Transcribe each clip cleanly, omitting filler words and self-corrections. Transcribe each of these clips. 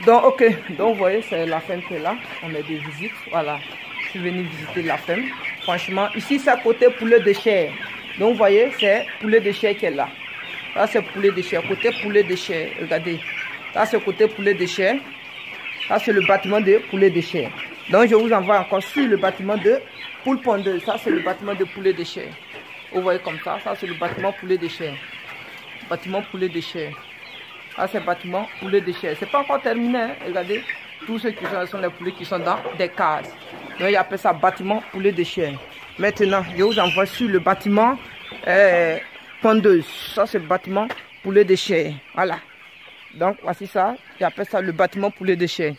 Donc, ok. Donc, vous voyez, c'est la ferme qui est là. On est de visite. Voilà. Je suis venu visiter la ferme. Franchement, ici, c'est à côté poulet de chair. Donc, vous voyez, c'est poulet de chair qui est là. Là, c'est poulet de chair. Côté poulet de chair. Regardez. Là, c'est côté poulet de chair. Là, c'est le bâtiment de poulet de chair. Donc, je vous envoie encore sur le bâtiment de poule pondeuse. Ça, c'est le bâtiment de poulet de chair. Vous voyez comme ça. Ça, c'est le bâtiment poulet de chair. Bâtiment poulet de chair. Là, c'est le bâtiment poulet de chair. C'est pas encore terminé. Hein. Regardez. Tous ceux qui sont les poulets qui sont dans des cases. Donc, il appelle ça bâtiment poulet de chair. Maintenant, je vous envoie sur le bâtiment pondeuse. Ça, c'est le bâtiment poulet de chair. Voilà. Donc, voici ça. J'appelle ça le bâtiment poulet de chair.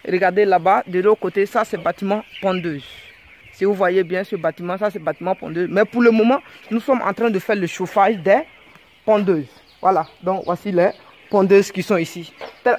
Regardez là-bas, de l'autre côté, ça, c'est bâtiment pondeuse. Si vous voyez bien ce bâtiment, ça, c'est bâtiment pondeuse. Mais pour le moment, nous sommes en train de faire le chauffage des pondeuses. Voilà. Donc, voici les pondeuses qui sont ici.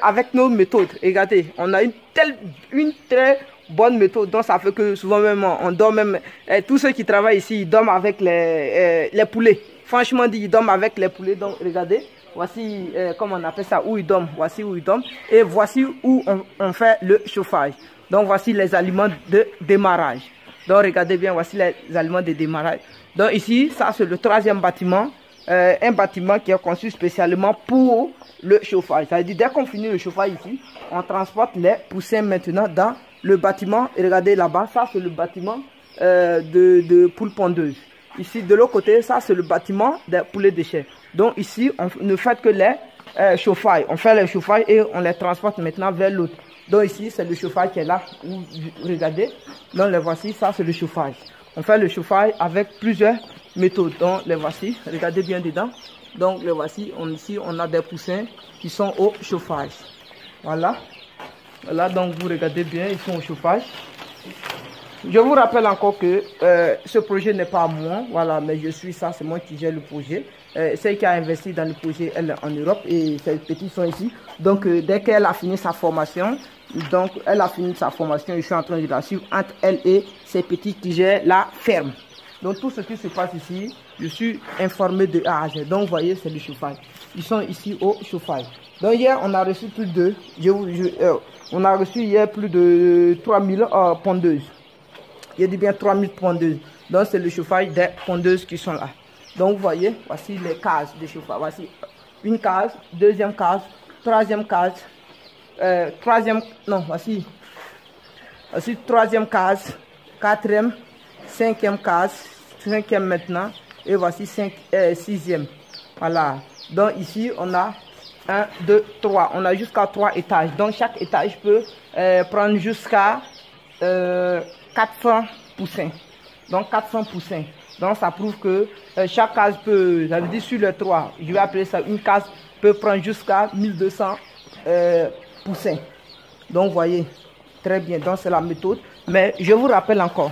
Avec nos méthodes, regardez, on a une très bonne méthode. Donc, ça fait que souvent même, on dort même. Tous ceux qui travaillent ici, ils dorment avec les poulets. Franchement dit, ils dorment avec les poulets. Donc, regardez. Voici, comment on appelle ça, où ils dorment. Voici où ils dorment. Et voici où on fait le chauffage. Donc, voici les aliments de démarrage. Donc, regardez bien, voici les aliments de démarrage. Donc, ici, ça, c'est le troisième bâtiment. Un bâtiment qui est conçu spécialement pour le chauffage. Ça veut dire, dès qu'on finit le chauffage ici, on transporte les poussins maintenant dans le bâtiment. Et regardez là-bas, ça, c'est le bâtiment de poules pondeuses. Ici, de l'autre côté, ça, c'est le bâtiment des poulets de chair. Donc, ici, on ne fait que les chauffages. On fait les chauffages et on les transporte maintenant vers l'autre. Donc, ici, c'est le chauffage qui est là. Regardez. Donc, les voici. Ça, c'est le chauffage. On fait le chauffage avec plusieurs méthodes. Donc, les voici. Regardez bien dedans. Donc, les voici. Ici, on a des poussins qui sont au chauffage. Voilà. Voilà. Donc, vous regardez bien. Ils sont au chauffage. Je vous rappelle encore que ce projet n'est pas à moi, voilà, mais je suis ça, c'est moi qui gère le projet. Celle qui a investi dans le projet, elle est en Europe et ses petits sont ici. Donc, dès qu'elle a fini sa formation, je suis en train de la suivre entre elle et ses petits qui gèrent la ferme. Donc, tout ce qui se passe ici, je suis informé de A à Z. Donc, vous voyez, c'est le chauffage. Ils sont ici au chauffage. Donc, hier, on a reçu plus de, on a reçu hier plus de 3000 pondeuses. Il dit bien 3000 pondeuses. Donc, c'est le chauffage des pondeuses qui sont là. Donc, vous voyez, voici les cases de chauffage. Voici une case, deuxième case, troisième case, voici troisième case, quatrième, cinquième case, cinquième maintenant, et voici sixième. Voilà. Donc, ici, on a 1, 2, 3. On a jusqu'à 3 étages. Donc, chaque étage peut prendre jusqu'à 400 poussins. Donc 400 poussins. Donc ça prouve que chaque case peut, ça veut dire sur les 3, je vais appeler ça une case, peut prendre jusqu'à 1200 poussins. Donc vous voyez, très bien, donc c'est la méthode. Mais je vous rappelle encore,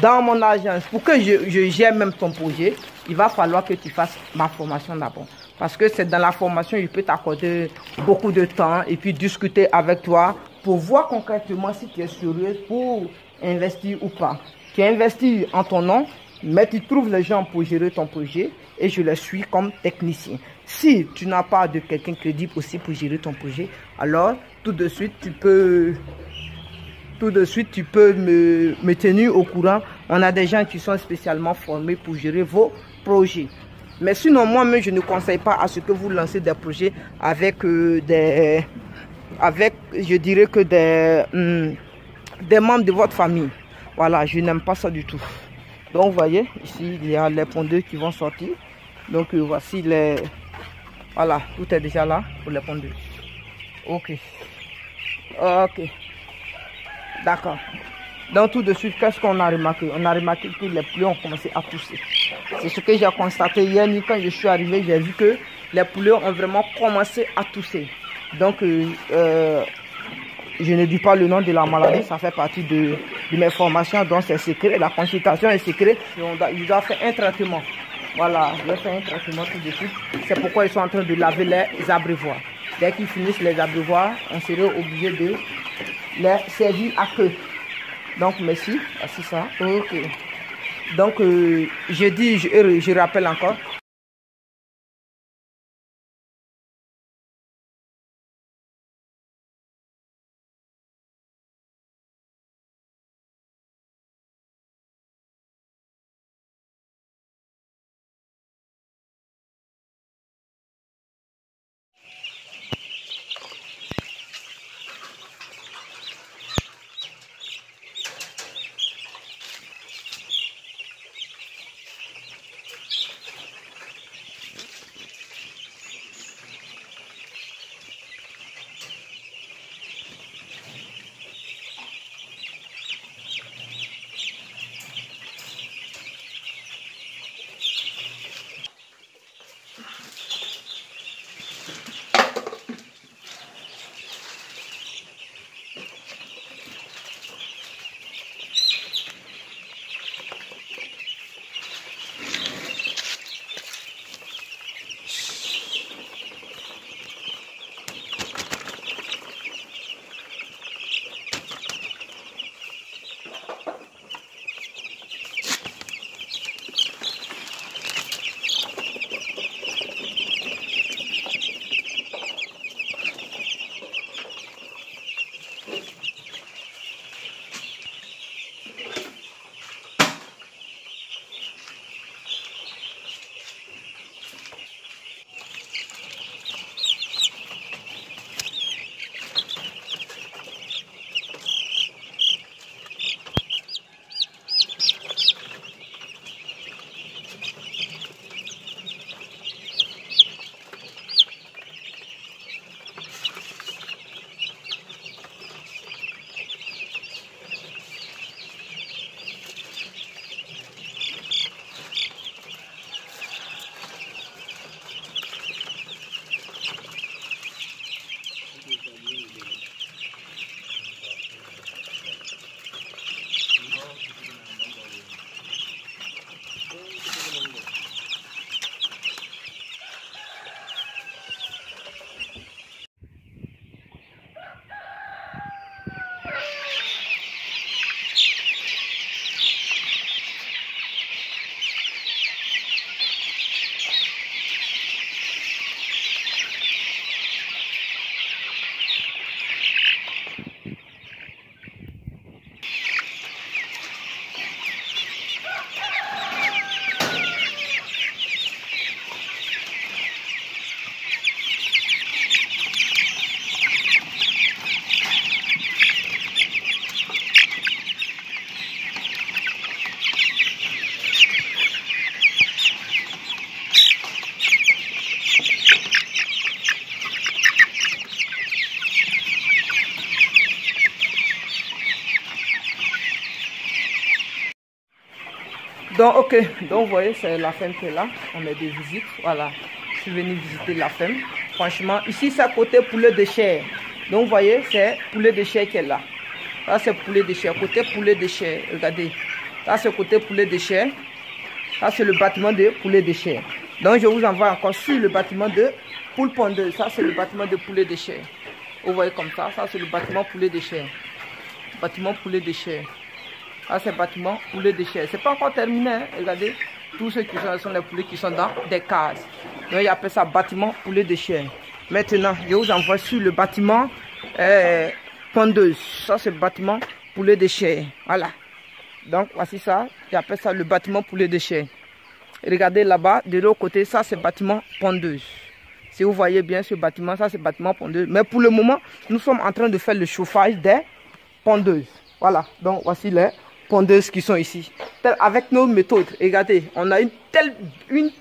dans mon agence, pour que je gère même ton projet, il va falloir que tu fasses ma formation d'abord. Parce que c'est dans la formation, je peux t'accorder beaucoup de temps et puis discuter avec toi pour voir concrètement si tu es sérieux pour investir ou pas. Tu investis en ton nom, mais tu trouves les gens pour gérer ton projet et je les suis comme technicien. Si tu n'as pas de quelqu'un crédible aussi pour gérer ton projet, alors tout de suite tu peux me tenir au courant. On a des gens qui sont spécialement formés pour gérer vos projets. Mais sinon, moi-même, je ne conseille pas à ce que vous lancez des projets avec je dirais que des membres de votre famille. Voilà, je n'aime pas ça du tout. Donc, vous voyez, ici, il y a les pondeuses qui vont sortir. Donc, voici les... Voilà, tout est déjà là pour les pondeuses. Ok. Ok. D'accord. Donc, tout de suite, qu'est-ce qu'on a remarqué? On a remarqué que les poulets ont commencé à pousser. C'est ce que j'ai constaté hier, quand je suis arrivé, j'ai vu que les poulets ont vraiment commencé à tousser. Donc, je ne dis pas le nom de la maladie, ça fait partie de mes formations, donc c'est secret, la consultation est secret. Ils doivent faire un traitement. Voilà, ils doivent faire un traitement tout de suite. C'est pourquoi ils sont en train de laver les abreuvoirs. Dès qu'ils finissent les abreuvoirs, on serait obligé de les servir à queue. Donc, merci. C'est ça. Ok. Donc, je rappelle encore. Donc, ok. Donc, vous voyez, c'est la ferme qui est là. On a des visites. Voilà. Je suis venu visiter la ferme. Franchement, ici, c'est à côté poulet de chair. Donc, vous voyez, c'est poulet de chair qui est là. Ça, c'est poulet de chair. Côté poulet de chair. Regardez. Ça, c'est côté poulet de chair. Ça, c'est le bâtiment de poulet de chair. Donc, je vous envoie encore sur le bâtiment de poule pondeuse. Ça, c'est le bâtiment de poulet de chair. Vous voyez comme ça. Ça, c'est le bâtiment poulet de chair. Bâtiment poulet de chair. Ça, c'est le bâtiment poulet de chair. C'est pas encore terminé. Hein. Regardez. Tous ceux qui sont les poulets qui sont dans des cases. Donc, ils appellent ça bâtiment poulet de chair. Maintenant, je vous envoie sur le bâtiment pondeuse. Ça, c'est le bâtiment poulet de chair. Voilà. Donc, voici ça. J'appelle ça le bâtiment poulet de chair. Regardez là-bas, de l'autre côté, ça, c'est bâtiment pondeuse. Si vous voyez bien ce bâtiment, ça, c'est bâtiment pondeuse. Mais pour le moment, nous sommes en train de faire le chauffage des pondeuses. Voilà. Donc, voici les pondeuses qui sont ici. Avec nos méthodes, regardez, on a une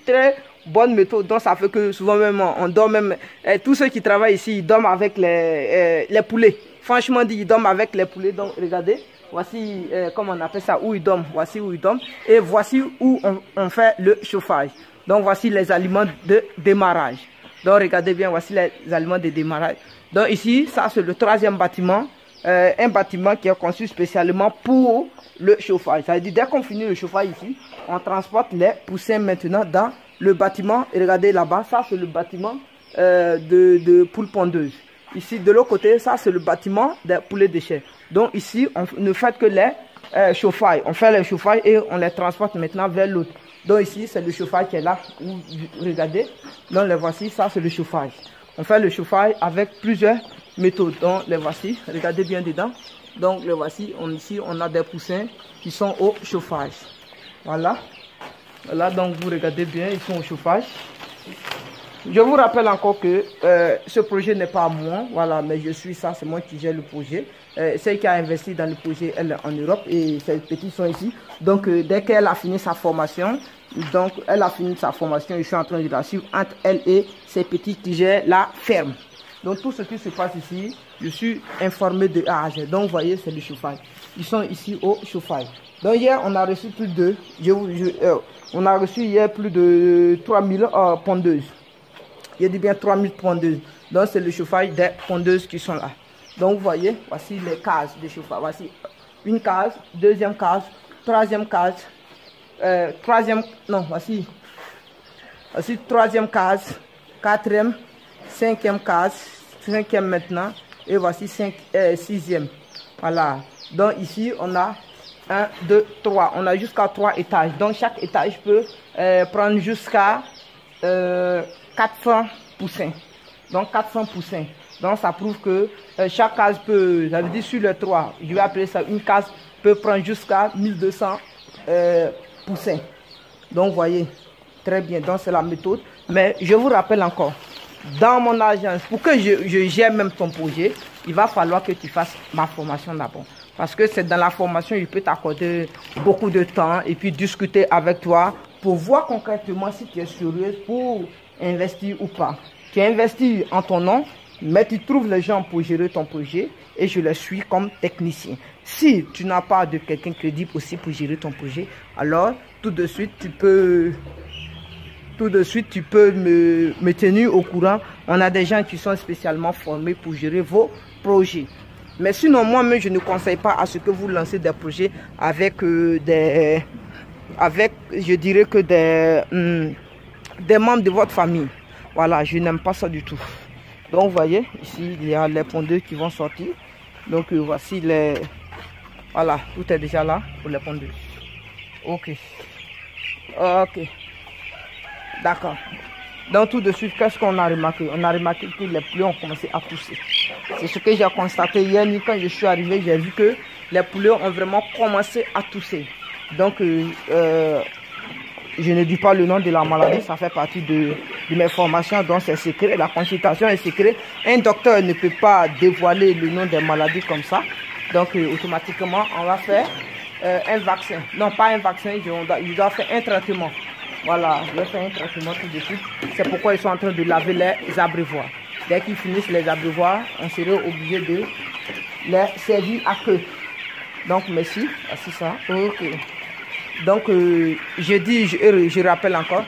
très bonne méthode. Donc, ça fait que souvent même, on dort même. Tous ceux qui travaillent ici, ils dorment avec les poulets. Franchement dit, ils dorment avec les poulets. Donc, regardez, voici, comment on appelle ça, où ils dorment. Voici où ils dorment. Et voici où on fait le chauffage. Donc, voici les aliments de démarrage. Donc, regardez bien, voici les aliments de démarrage. Donc, ici, ça, c'est le troisième bâtiment. Un bâtiment qui est conçu spécialement pour le chauffage. Ça veut dire, dès qu'on finit le chauffage ici, on transporte les poussins maintenant dans le bâtiment. Et regardez là-bas, ça, c'est le bâtiment de poules pondeuses. Ici, de l'autre côté, ça, c'est le bâtiment des poulets de chair. Donc, ici, on ne fait que les chauffages. On fait les chauffages et on les transporte maintenant vers l'autre. Donc, ici, c'est le chauffage qui est là. Regardez. Donc, les voici, ça, c'est le chauffage. On fait le chauffage avec plusieurs méthodes. Donc, les voici. Regardez bien dedans. Donc, les voici. Ici, on a des poussins qui sont au chauffage. Voilà. Voilà, donc, vous regardez bien, ils sont au chauffage. Je vous rappelle encore que ce projet n'est pas à moi, voilà, mais je suis ça, c'est moi qui gère le projet. Celle qui a investi dans le projet, elle est en Europe et ces petits sont ici. Donc, dès qu'elle a fini sa formation, je suis en train de la suivre entre elle et ces petits qui gèrent la ferme. Donc, tout ce qui se passe ici, je suis informé de A à Z. Donc, vous voyez, c'est le chauffage. Ils sont ici au chauffage. Donc, hier, on a reçu plus de, on a reçu hier plus de 3000 pondeuses. Il y a dit bien 3000 pondeuses. Donc, c'est le chauffage des pondeuses qui sont là. Donc, vous voyez, voici les cases de chauffage. Voici une case, deuxième case, troisième case, voici troisième case, quatrième, cinquième case, cinquième maintenant, et voici sixième. Voilà. Donc, ici, on a 1, 2, 3. On a jusqu'à 3 étages. Donc, chaque étage peut prendre jusqu'à 400 poussins. Donc 400 poussins. Donc ça prouve que chaque case peut, ça veut dire sur les 3, je vais appeler ça une case, peut prendre jusqu'à 1200 poussins. Donc vous voyez, très bien, donc c'est la méthode. Mais je vous rappelle encore, dans mon agence, pour que je gère même ton projet, il va falloir que tu fasses ma formation d'abord. Parce que c'est dans la formation, je peux t'accorder beaucoup de temps et puis discuter avec toi pour voir concrètement si tu es sérieux pour investir ou pas. Tu investis en ton nom, mais tu trouves les gens pour gérer ton projet et je les suis comme technicien. Si tu n'as pas de quelqu'un crédible aussi pour gérer ton projet, alors tout de suite tu peux me tenir au courant. On a des gens qui sont spécialement formés pour gérer vos projets. Mais sinon, moi-même, je ne conseille pas à ce que vous lancez des projets avec je dirais que des membres de votre famille. Voilà, je n'aime pas ça du tout. Donc, vous voyez, ici, il y a les pondeuses qui vont sortir. Donc, voici les... Voilà, tout est déjà là pour les pondeuses. Ok. Ok. D'accord. Donc, tout de suite, qu'est-ce qu'on a remarqué? On a remarqué que les poulets ont commencé à pousser. C'est ce que j'ai constaté hier, quand je suis arrivé, j'ai vu que les poulets ont vraiment commencé à tousser. Donc, je ne dis pas le nom de la maladie, ça fait partie de mes formations, donc c'est secret, la consultation est secret. Un docteur ne peut pas dévoiler le nom des maladies comme ça. Donc, automatiquement, on va faire un vaccin. Non, pas un vaccin, il doit faire un traitement. Voilà, je vais faire un traitement tout de suite. C'est pourquoi ils sont en train de laver les abreuvoirs. Dès qu'ils finissent les abreuvoirs, on serait obligé de les servir à queue. Donc, merci. Voici ça. Ok. Donc, je rappelle encore,